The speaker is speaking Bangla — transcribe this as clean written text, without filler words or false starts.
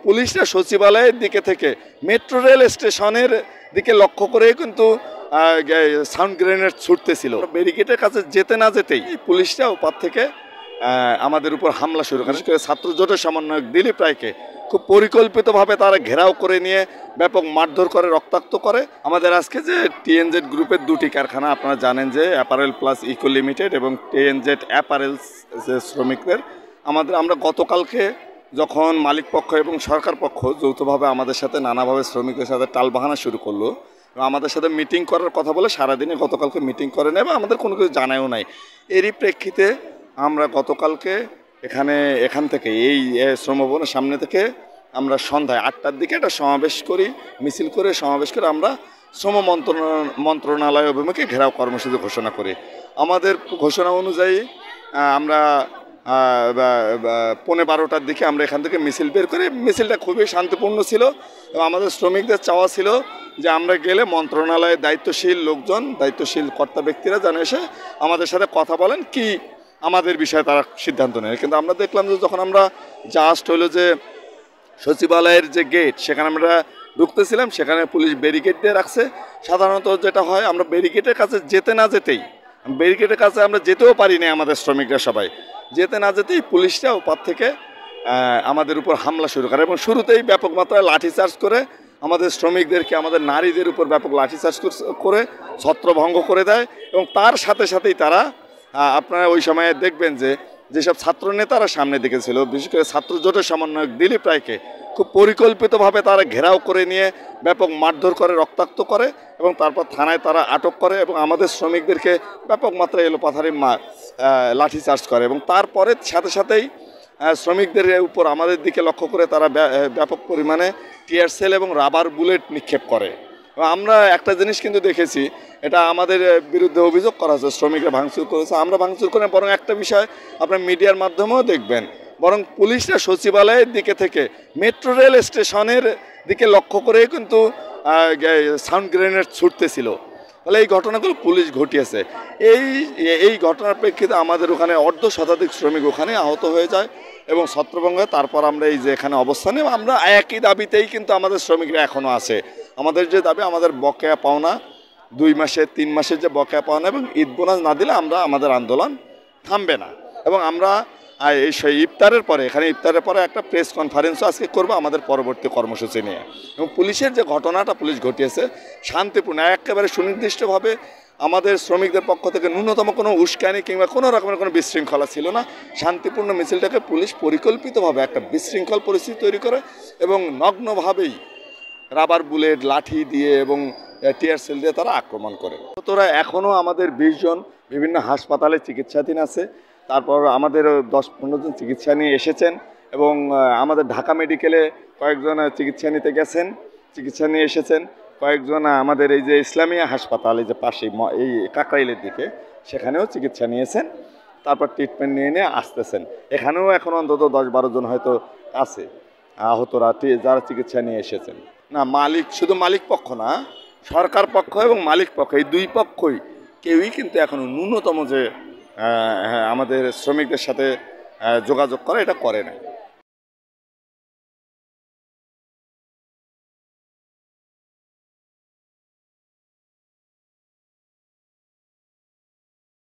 পুলিশরা সচিবালয়ের দিকে থেকে মেট্রো রেল স্টেশনের দিকে লক্ষ্য করে কিন্তু সাউন্ড গ্রেনেড ছুটতেছিল। ব্যারিকেডের কাছে যেতে না যেতেই পুলিশরা ওপার থেকে আমাদের উপর হামলা শুরু করে। ছাত্র জোটের সমন্বয়ক দিলীপ রায়কে খুব পরিকল্পিতভাবে তারা ঘেরাও করে নিয়ে ব্যাপক মারধর করে, রক্তাক্ত করে। আমাদের আজকে যে টিএনজেড গ্রুপের দুটি কারখানা আপনারা জানেন যে অ্যাপারেল প্লাস ইকো লিমিটেড এবং টিএনজেড অ্যাপারেলস যে শ্রমিকদের আমরা গতকালকে যখন মালিক পক্ষ এবং সরকার পক্ষ যৌথভাবে আমাদের সাথে নানাভাবে শ্রমিকদের সাথে টালবাহানা শুরু করলো, আমাদের সাথে মিটিং করার কথা বলে সারাদিনে গতকালকে মিটিং করে নেবে, আমাদের কোনো কিছু জানায়ও নাই। এরই প্রেক্ষিতে আমরা গতকালকে এখান থেকে এই শ্রমভবনের সামনে থেকে আমরা সন্ধ্যায় 8টার দিকে একটা সমাবেশ করি, মিছিল করে সমাবেশ করে আমরা শ্রম মন্ত্রণালয় অভিমুখে ঘেরাও কর্মসূচি ঘোষণা করি। আমাদের ঘোষণা অনুযায়ী আমরা 12:15টার দিকে আমরা এখান থেকে মিছিল বের করি। মিছিলটা খুবই শান্তিপূর্ণ ছিল এবং আমাদের শ্রমিকদের চাওয়া ছিল যে আমরা গেলে মন্ত্রণালয়ের দায়িত্বশীল লোকজন, দায়িত্বশীল কর্তা ব্যক্তিরা যেন এসে আমাদের সাথে কথা বলেন, কি আমাদের বিষয়ে তারা সিদ্ধান্ত নেয়। কিন্তু আমরা দেখলাম যে যখন আমরা জাস্ট হলো যে সচিবালয়ের যে গেট সেখানে আমরা ঢুকতেছিলাম, সেখানে পুলিশ ব্যারিকেড দিয়ে রাখছে। সাধারণত যেটা হয়, আমরা ব্যারিকেডের কাছে যেতে না যেতেই, ব্যারিকেডের কাছে আমরা যেতেও পারি না, আমাদের শ্রমিকরা সবাই যেতে না যেতেই পুলিশরা ওপার থেকে আমাদের উপর হামলা শুরু করে এবং শুরুতেই ব্যাপক মাত্রায় লাঠিচার্জ করে আমাদের শ্রমিকদেরকে, আমাদের নারীদের উপর ব্যাপক লাঠিচার্জ করে ছত্রভঙ্গ করে দেয়। এবং তার সাথে সাথেই তারা আপনারা ওই সময়ে দেখবেন যে যেসব ছাত্র নেতারা সামনে দিকে ছিল, বিশেষ করে ছাত্র জোটের সমন্বয়ক দিলীপ রায়কে খুব পরিকল্পিতভাবে তারা ঘেরাও করে নিয়ে ব্যাপক মারধর করে, রক্তাক্ত করে এবং তারপর থানায় তারা আটক করে এবং আমাদের শ্রমিকদেরকে ব্যাপক মাত্রায় এলোপাথারি লাঠিচার্জ করে। এবং তারপরে সাথে সাথেই শ্রমিকদের উপর আমাদের দিকে লক্ষ্য করে তারা ব্যাপক পরিমাণে টিয়ার সেল এবং রাবার বুলেট নিক্ষেপ করে। আমরা একটা জিনিস কিন্তু দেখেছি, এটা আমাদের বিরুদ্ধে অভিযোগ করা হয়েছে, শ্রমিকরা ভাঙচুর করেছে। আমরা ভাঙচুর করে বরং একটা বিষয় আপনার মিডিয়ার মাধ্যমেও দেখবেন, বরং পুলিশরা সচিবালয়ের দিকে থেকে মেট্রো রেল স্টেশনের দিকে লক্ষ্য করে কিন্তু সাউন্ড গ্রেনেড ছুটতেছিল। তাহলে এই ঘটনাগুলো পুলিশ ঘটিয়েছে। এই ঘটনার প্রেক্ষিতে আমাদের ওখানে অর্ধশতাধিক শ্রমিক ওখানে আহত হয়ে যায় এবং ছত্রভঙ্গে তারপর আমরা এই যে এখানে অবস্থানে আমরা একই দাবিতেই কিন্তু আমাদের শ্রমিকরা এখনও আছে। আমাদের যে দাবি, আমাদের বকেয়া পাওনা 2 মাসের 3 মাসের যে বকেয়া পাওনা এবং ঈদ বোনাস না দিলে আমাদের আন্দোলন থামবে না। এবং আমরা সেই ইফতারের পরে ইফতারের পরে একটা প্রেস কনফারেন্সও আজকে করবো আমাদের পরবর্তী কর্মসূচি নিয়ে। এবং পুলিশের যে ঘটনাটা পুলিশ ঘটিয়েছে শান্তিপূর্ণ, একেবারে সুনির্দিষ্টভাবে আমাদের শ্রমিকদের পক্ষ থেকে ন্যূনতম কোনো উস্কানি কিংবা কোনো রকমের কোনো বিশৃঙ্খলা ছিল না। শান্তিপূর্ণ মিছিলটাকে পুলিশ পরিকল্পিতভাবে একটা বিশৃঙ্খল পরিস্থিতি তৈরি করে এবং নগ্নভাবেই রাবার বুলেট, লাঠি দিয়ে এবং টিয়ার সেল দিয়ে তারা আক্রমণ করে। তোরা এখনও আমাদের 20 জন বিভিন্ন হাসপাতালে চিকিৎসাধীন আছে। তারপর আমাদের 10-15 জন চিকিৎসা নিয়ে এসেছেন এবং আমাদের ঢাকা মেডিকেলে কয়েকজন চিকিৎসা নিতে গেছেন, চিকিৎসা নিয়ে এসেছেন। কয়েকজন আমাদের এই যে ইসলামিয়া হাসপাতাল, এই যে পাশেই এই কাকরাইলের দিকে, সেখানেও চিকিৎসা নিয়েছেন, তারপর ট্রিটমেন্ট নিয়ে আসতেছেন। এখানেও এখন অন্তত 10-12 জন হয়তো আছে আহতরা, যারা চিকিৎসা নিয়ে এসেছেন। না, শুধু মালিক পক্ষ না, সরকার পক্ষ এবং মালিক পক্ষ, এই দুই পক্ষই কেউই কিন্তু এখনও ন্যূনতম যে আমাদের শ্রমিকদের সাথে যোগাযোগ করে, এটা করে না।